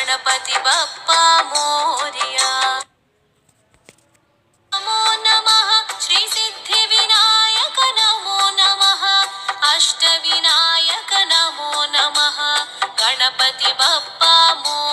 गणपति बप्पा मोरया। नमो नमः श्री सिद्धिविनायक नमो नमः अष्टविनायक नमो नमः गणपति बप्पा मोरया।